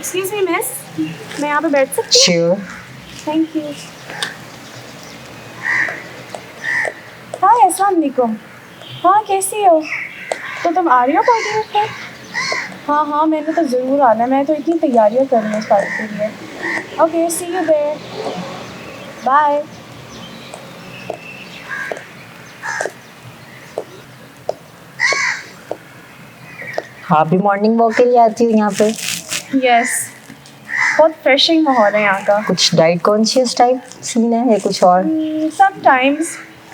Excuse me miss, मैं यहाँ पे बैठ सकती हूँ? श्योर। Thank you. हाय, अस्सलाम वालेकुम। हाँ, कैसी हो? तो तुम आ रही हो पार्टी में फिर? हाँ हाँ, मैंने तो ज़रूर आना है, मैं तो इतनी तैयारियाँ कर रही हूँ इस पार्टी के लिए। Okay, see you there. Bye. आप भी मॉर्निंग वॉक के लिए आती हो यहाँ पे? यस, बहुत फ्रेशिंग माहौल है यहाँ का। कुछ डाइट कॉन्शियस टाइप सीन है या कुछ और? समटाइम्स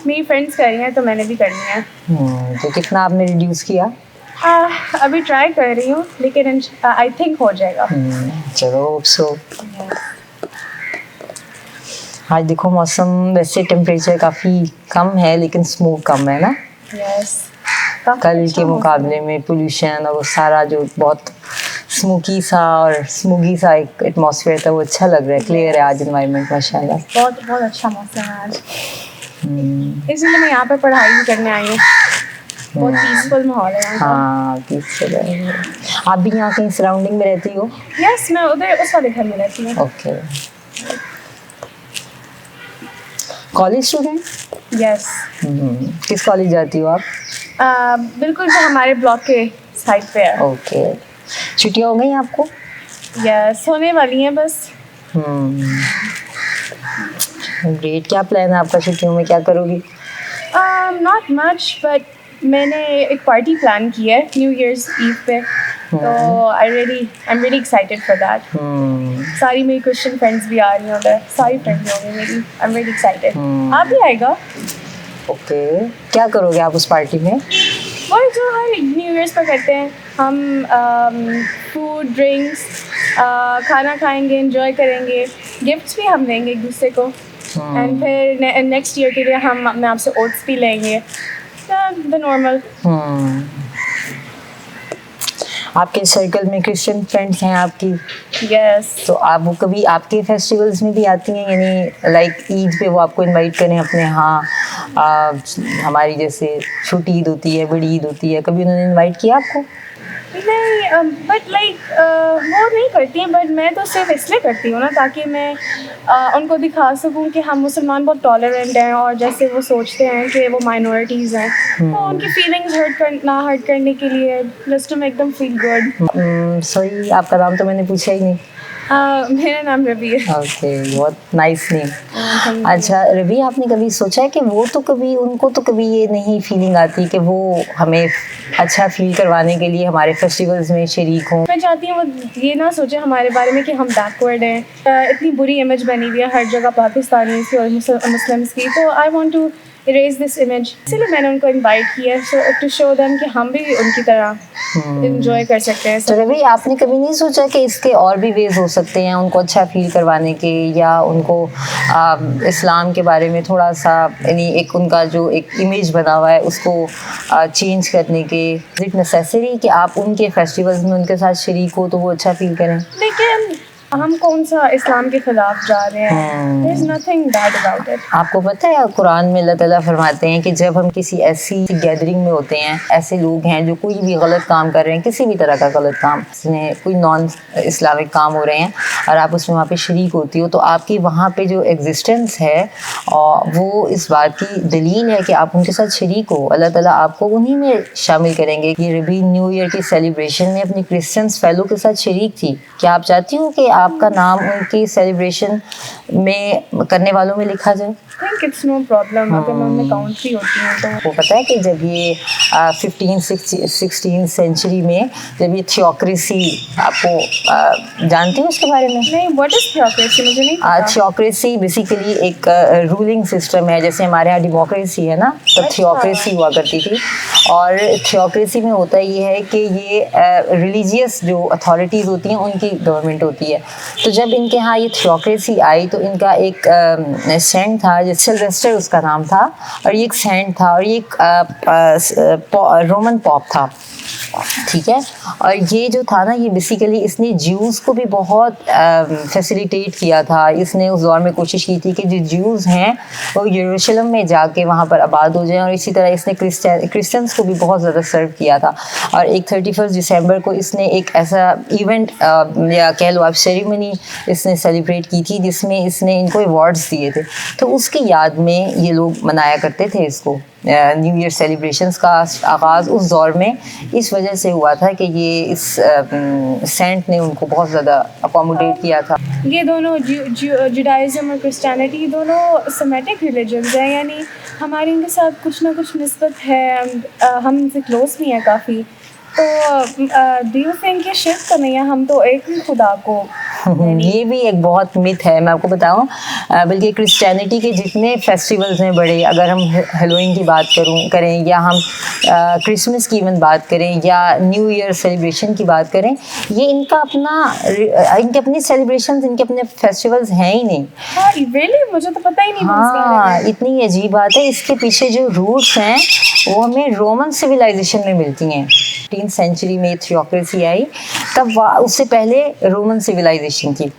मेरी फ्रेंड्स कर रही हैं तो मैंने भी करनी है। तो कितना आपने रिड्यूस किया? अभी ट्राई कर रही हूँ, लेकिन आई थिंक हो जाएगा। चलो, होप सो। आज देखो मौसम वैसे टेम्परेचर काफ़ी कम है, लेकिन स्मोक कम है ना? यस, कल के मुकाबले में पोल्यूशन और वो सारा जो बहुत स्मोकी सा और स्मोगी सा एक एटमॉस्फेयर था, वो अच्छा लग रहा है। क्लियर है आज एनवायरनमेंट माशाल्लाह। बहुत बहुत अच्छा मौसम है आज, इसलिए मैं यहाँ पे पढ़ाई भी करने आई हूँ। बहुत पीसफुल माहौल है यहाँ का। हाँ, पीसफुल है। आप भी यहाँ कहीं सराउंडिंग में रहती हो? यस, मैं उधर उस वाले घर में रहती हूँ। ओके। College student? यस। किस कॉलेज जाती हो आप? बिल्कुल जो हमारे ब्लॉक के साइड पे है। ओके। छुट्टियाँ हो गई आपको? यस, होने वाली हैं बस। ग्रेट। क्या प्लान है आपका छुट्टियों में, क्या करोगी? नॉट मच, बट मैंने एक पार्टी प्लान की है न्यू ईयर्स ईव पे, तो I am really excited for that. सारी मेरी क्रिश्चियन फ्रेंड्स भी आ रही हैं उधर, सारी फ्रेंड्स होंगी मेरी। I am really excited. आप भी आएगा? ओके। क्या करोगे आप उस पार्टी में? और जो हर न्यू ईयर्स पर करते हैं हम, फूड ड्रिंक्स, खाना खाएंगे, एंजॉय करेंगे, गिफ्ट्स भी हम देंगे एक दूसरे को, एंड फिर नेक्स्ट ईयर के लिए हम आपसे ओट्स भी लेंगे, द नॉर्मल। आपके सर्कल में क्रिश्चियन फ्रेंड्स हैं आपकी? यस। तो आप वो कभी आपके फेस्टिवल्स में भी आती हैं, यानी लाइक ईद पे वो आपको इनवाइट करें अपने यहाँ? हमारी जैसे छोटी ईद होती है, बड़ी ईद होती है, कभी उन्होंने इनवाइट किया आपको? नहीं, बट लाइक वो नहीं करती हैं, बट मैं तो सिर्फ इसलिए करती हूँ ना, ताकि मैं उनको दिखा सकूँ कि हम मुसलमान बहुत टॉलरेंट हैं, और जैसे वो सोचते हैं कि वो माइनॉरिटीज़ हैं, तो उनकी फीलिंग्स हर्ट करने के लिए, just to make them feel good. Sorry, आपका नाम तो मैंने पूछा ही नहीं। मेरा नाम रवि है। ओके, बहुत नाइस नेम। अच्छा रवि, आपने कभी सोचा है कि उनको तो कभी ये नहीं फीलिंग आती कि वो हमें अच्छा फील करवाने के लिए हमारे फेस्टिवल्स में शरीक हों? मैं चाहती हूँ वो ये ना सोचे हमारे बारे में कि हम बैकवर्ड हैं। इतनी बुरी इमेज बनी हुई है हर जगह पाकिस्तानी की और मुस्लिम्स की, तो I want to erase this image. इसलिए मैंने उनको इनवाइट किया टू शो देम कि हम भी उनकी तरह एंजॉय कर सकते हैं। तो रवि, आपने कभी नहीं सोचा कि इसके और भी वेज हो सकते हैं उनको अच्छा फील करवाने के, या उनको इस्लाम के बारे में थोड़ा सा, यानी एक उनका जो एक इमेज बना हुआ है उसको चेंज करने के? इज इट नेसेसरी कि आप उनके फेस्टिवल्स में उनके साथ शरीक हो तो वो अच्छा फील करें? लेकिन हम कौन सा इस्लाम के खिलाफ जा रहे हैं? There's nothing bad about it. आपको पता है कुरान में अल्लाह ताला फरमाते हैं कि जब हम किसी ऐसी गैदरिंग में होते हैं, ऐसे लोग हैं जो कोई भी गलत काम कर रहे हैं, किसी भी तरह का गलत काम, कोई नॉन इस्लामिक काम हो रहे हैं, और आप उसमें वहाँ पे शरीक होती हो, तो आपकी वहाँ पे जो एग्जिस्टेंस है वो इस बात की दलील है कि आप उनके साथ शरीक हो। अल्लाह ताला आपको उन्हीं में शामिल करेंगे। ये रबी न्यू ईयर की सेलिब्रेशन में अपनी क्रिश्चियंस फेलो के साथ शरीक थी। क्या आप चाहती हो कि आपका नाम उनकी सेलिब्रेशन में करने वालों में लिखा जाए? I think it's no problem अगर मैं उनमें काउंट भी होती हूँ तो। वो पता है कि जब ये 16th सेंचुरी में जब ये थियोक्रेसी, आपको जानती हो उसके बारे में? नहीं, व्हाट इज थियोक्रेसी? मुझे नहीं पता। थियोक्रेसी बेसिकली एक रूलिंग सिस्टम है, जैसे हमारे यहाँ डेमोक्रेसी है ना, तो थियोक्रेसी हुआ करती थी। और थियोक्रेसी में होता ये है कि ये रिलीजियस जो अथॉरिटीज़ होती हैं उनकी गवर्नमेंट होती है। तो जब इनके यहाँ ये थियोक्रेसी आई तो इनका एक सेंट था सिल्वेस्टर उसका नाम था, और ये एक सेंट था, और ये एक रोमन पॉप था, ठीक है। और ये जो था ना, ये बेसिकली इसने ज्यूज़ को भी बहुत फैसिलिटेट किया था। इसने उस दौर में कोशिश की थी कि जो ज्यूज़ हैं वो यरूशलेम में जाके वहाँ पर आबाद हो जाएं, और इसी तरह इसने क्रिश्चियंस को भी बहुत ज़्यादा सर्व किया था। और एक 31 दिसंबर को इसने एक ऐसा इवेंट या कह लो आप सेरेमनी इसने सेलिब्रेट की थी, जिसमें इसने इनको अवार्ड्स दिए थे। तो उसकी याद में ये लोग मनाया करते थे इसको। न्यू ईयर सेलिब्रेशंस का आगाज़ उस दौर में इस वजह से हुआ था कि ये इस सेंट ने उनको बहुत ज़्यादा अकोमोडेट किया था। ये दोनों जुडाइज़म और क्रिश्चियनिटी दोनों सेमेटिक रिलीजन्स हैं, यानी हमारी इनके साथ कुछ ना कुछ निस्बत है, हम इनसे क्लोज भी हैं काफ़ी। तो डू यू थिंक ये शिफ्ट तो नहीं है, हम तो एक ही खुदा को ये भी एक बहुत मिथ है, मैं आपको बताऊं। बल्कि क्रिश्चियनिटी के जितने फेस्टिवल्स हैं बड़े, अगर हम हेलोइन की बात करें, या हम क्रिसमस की इवन बात करें, या न्यू ईयर सेलिब्रेशन की बात करें, ये इनके अपनी सेलिब्रेशंस, इनके अपने फेस्टिवल्स हैं ही नहीं। हाँ रियली, मुझे तो पता ही नहीं। हाँ, इतनी अजीब बात है। इसके पीछे जो रूट्स हैं वो हमें रोमन सिविलाइजेशन में मिलती हैं। 15th सेंचुरी में थियोक्रेसी आई, तब उससे पहले रोमन सिविलाइजेशन थी।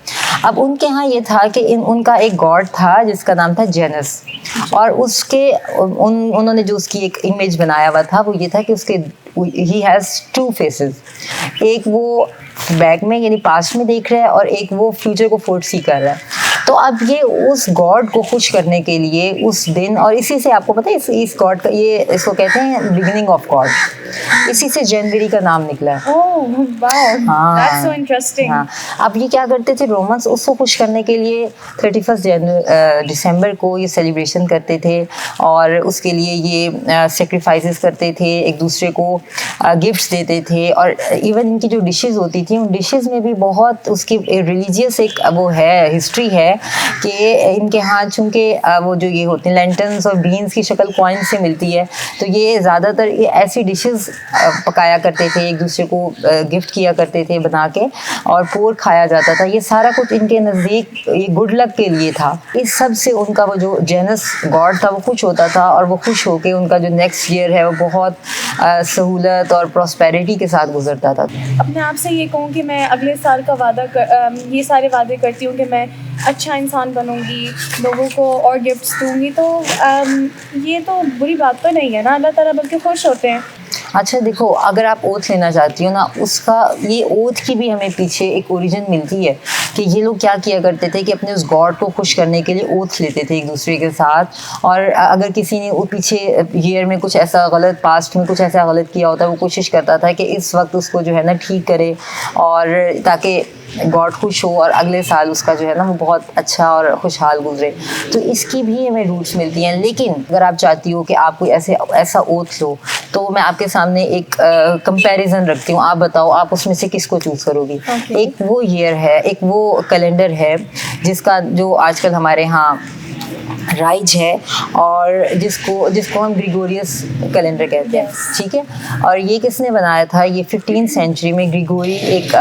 अब उनके यहाँ ये था कि उनका एक गॉड था जिसका नाम था जेनस, और उसके उन्होंने जो उसकी एक इमेज बनाया हुआ था वो ये था कि उसके ही हैज़ 2 फेसेस, एक वो बैक में यानी पास्ट में देख रहा है, और एक वो फ्यूचर को फोरसी कर रहा है। तो अब ये उस गॉड को खुश करने के लिए उस दिन, और इसी से आपको पता है इस गॉड का, ये इसको कहते हैं बिगिनिंग ऑफ गॉड, इसी से जनवरी का नाम निकला है। Oh wow, that's so interesting. हाँ, अब ये क्या करते थे रोमन्स, उसको खुश करने के लिए 31 दिसंबर को ये सेलिब्रेशन करते थे, और उसके लिए ये सेक्रीफाइसेस करते थे, एक दूसरे को गिफ्ट्स देते थे। और इवन इनकी जो डिशेस होती थी, उन डिशेस में भी बहुत उसकी रिलीजियस एक वो है, हिस्ट्री है कि इनके यहाँ चूँकि वो जो ये होते हैं लेंटन्स और बीन्स की शक्ल कॉइन से मिलती है, तो ये ज़्यादातर ये ऐसी डिशेस पकाया करते थे, एक दूसरे को गिफ्ट किया करते थे बना के, और पोर्क खाया जाता था। ये सारा कुछ इनके नज़दीक ये गुड लक के लिए था। इस सब से उनका वो जो जेनस गॉड था वो खुश होता था, और वो खुश होकर उनका जो नेक्स्ट ईयर है वो बहुत सहूलत और प्रॉस्पेरिटी के साथ गुजरता था। अपने आप से ये कहूँ कि मैं अगले साल का ये सारे वादे करती हूँ कि मैं अच्छा इंसान बनूंगी, लोगों को और गिफ्ट्स दूंगी, तो ये तो बुरी बात तो नहीं है ना, अल्लाह ताला बल्कि खुश होते हैं। अच्छा देखो, अगर आप ओथ लेना चाहती हो ना, उसका ये ओथ की भी हमें पीछे एक ओरिजिन मिलती है कि ये लोग क्या किया करते थे कि अपने उस गॉड को खुश करने के लिए ओथ लेते थे एक दूसरे के साथ। और अगर किसी ने पीछे ईयर में कुछ ऐसा गलत, पास्ट में कुछ ऐसा गलत किया होता है, वो कोशिश करता था कि इस वक्त उसको जो है ना ठीक करे, और ताकि गॉड खुश हो और अगले साल उसका जो है ना वो बहुत अच्छा और खुशहाल गुजरे। तो इसकी भी हमें रूट्स मिलती हैं। लेकिन अगर आप चाहती हो कि आप कोई ऐसा ओथ लो, तो मैं आपके सामने एक कंपैरिजन रखती हूँ, आप बताओ आप उसमें से किसको चूज़ करोगी। एक वो ईयर है, एक वो कैलेंडर है जिसका जो आजकल हमारे यहाँ राइज है, और जिसको हम ग्रिगोरियस कैलेंडर कहते हैं, ठीक है। और ये किसने बनाया था, ये 15th सेंचुरी में ग्रिगोरी एक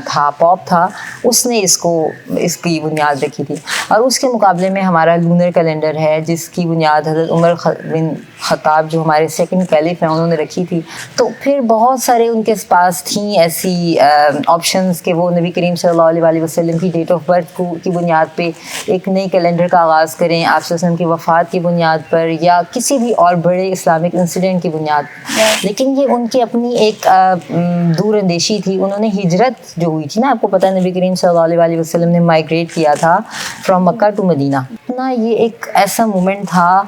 था, पॉप था, उसने इसकी बुनियाद रखी थी। और उसके मुकाबले में हमारा लूनर कैलेंडर है जिसकी बुनियाद हज़रत उमर बिन ख़त्ताब जो हमारे सेकंड कैलिफ हैं उन्होंने रखी थी। तो फिर बहुत सारे उनके पास थी ऐसी ऑप्शंस कि वो नबी करीम सल्लल्लाहु अलैहि वसल्लम की डेट ऑफ बर्थ की बुनियाद पे एक नई कैलेंडर का आगाज़ करें, आप वसल्लम की वफ़ात की बुनियाद पर, या किसी भी और बड़े इस्लामिक इंसिडेंट की बुनियाद। लेकिन ये उनकी अपनी एक दूर अंदेशी थी। उन्होंने हिजरत जो हुई थी ना, आपको पता है नबी करीम सल्लल्लाहु अलैहि वसल्लम ने माइग्रेट किया था फ्रॉम मक्का टू मदीना ना। ये एक ऐसा मोमेंट था,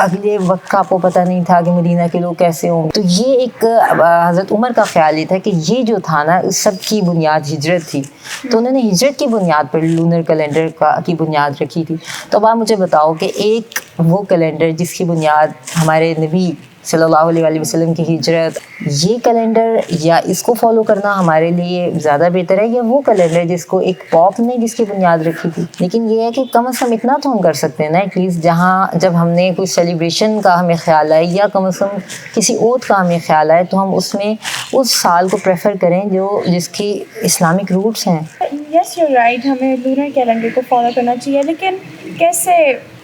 अगले वक्त का आपको पता नहीं था कि मदीना के लोग कैसे होंगे। तो ये एक हज़रत उमर का ख्याल ये था कि ये जो था ना, इस सब की बुनियाद हिजरत थी। तो उन्होंने हिजरत की बुनियाद पर लूनर कैलेंडर की बुनियाद रखी थी। तो अब आप मुझे बताओ कि एक वो कैलेंडर जिसकी बुनियाद हमारे नबी सल्लल्लाहु अलैहि वसल्लम की हिजरत, ये कैलेंडर या इसको फॉलो करना हमारे लिए ज़्यादा बेहतर है, या वो कैलेंडर जिसको एक पॉप ने जिसकी बुनियाद रखी थी। लेकिन ये है कि कम अज़ कम इतना तो हम कर सकते हैं ना एटलीस्ट, जहाँ जब हमने कोई सेलिब्रेशन का हमें ख्याल आए या कम अज़ कम किसी ओथ का हमें ख्याल आए, तो हम उसमें उस साल को प्रेफर करें जिसकी इस्लामिक रूट्स हैं। यस यू राइट, हमें लूनर कैलेंडर को फॉलो करना चाहिए। लेकिन कैसे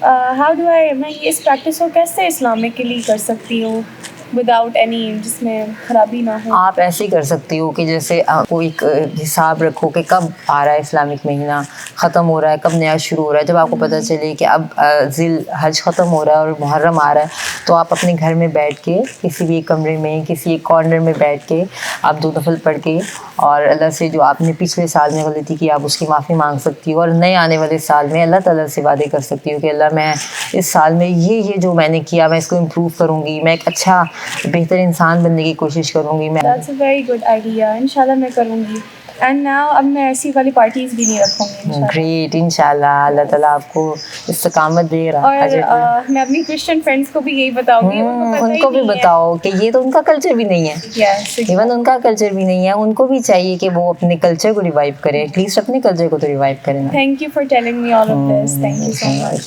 हाउ डू आई, मैं इस प्रैक्टिस को कैसे इस्लामिकली कर सकती हूँ विदाउट एनी, जिसमें खराबी ना हो? आप ऐसे ही कर सकती हो कि जैसे आपको एक हिसाब रखो कि कब आ रहा है इस्लामिक महीना, ख़त्म हो रहा है, कब नया शुरू हो रहा है। जब आपको पता चले कि अब ज़िल हज ख़त्म हो रहा है और मुहर्रम आ रहा है, तो आप अपने घर में बैठ के किसी भी एक कमरे में, किसी एक कॉर्नर में बैठ के आप 2 नफल पढ़ के और अल्लाह से जो आपने पिछले साल में गलती की आप उसकी माफ़ी मांग सकती हो, और नए आने वाले साल में अल्लाह ताला से वादे कर सकती हो कि अल्लाह मैं इस साल में ये जो मैंने किया मैं इसको इम्प्रूव करूँगी, मैं एक अच्छा बेहतर इंसान बनने की कोशिश करूँगी। मैं that's a very good idea, इंशाल्लाह मैं करूँगी। एंड नाउ अब मैं ऐसी वाली पार्टीज़ भी नहीं रखूँगी इंशाल्लाह। ग्रेट, इंशाल्लाह अल्लाह ताला आपको इस्तकामत दे रहा और मैं अपनी क्रिश्चियन फ्रेंड्स को भी यही बताऊँगी, उनको भी बताओ कि ये तो उनका कल्चर भी नहीं है। यस, इवन उनका कल्चर भी नहीं है, उनको भी चाहिए कि वो अपने कल्चर को रिवाइव करें, एटलीस्ट अपने कल्चर को तो रिवाइव करें ना। Thank you for telling me all of this, thank you so much.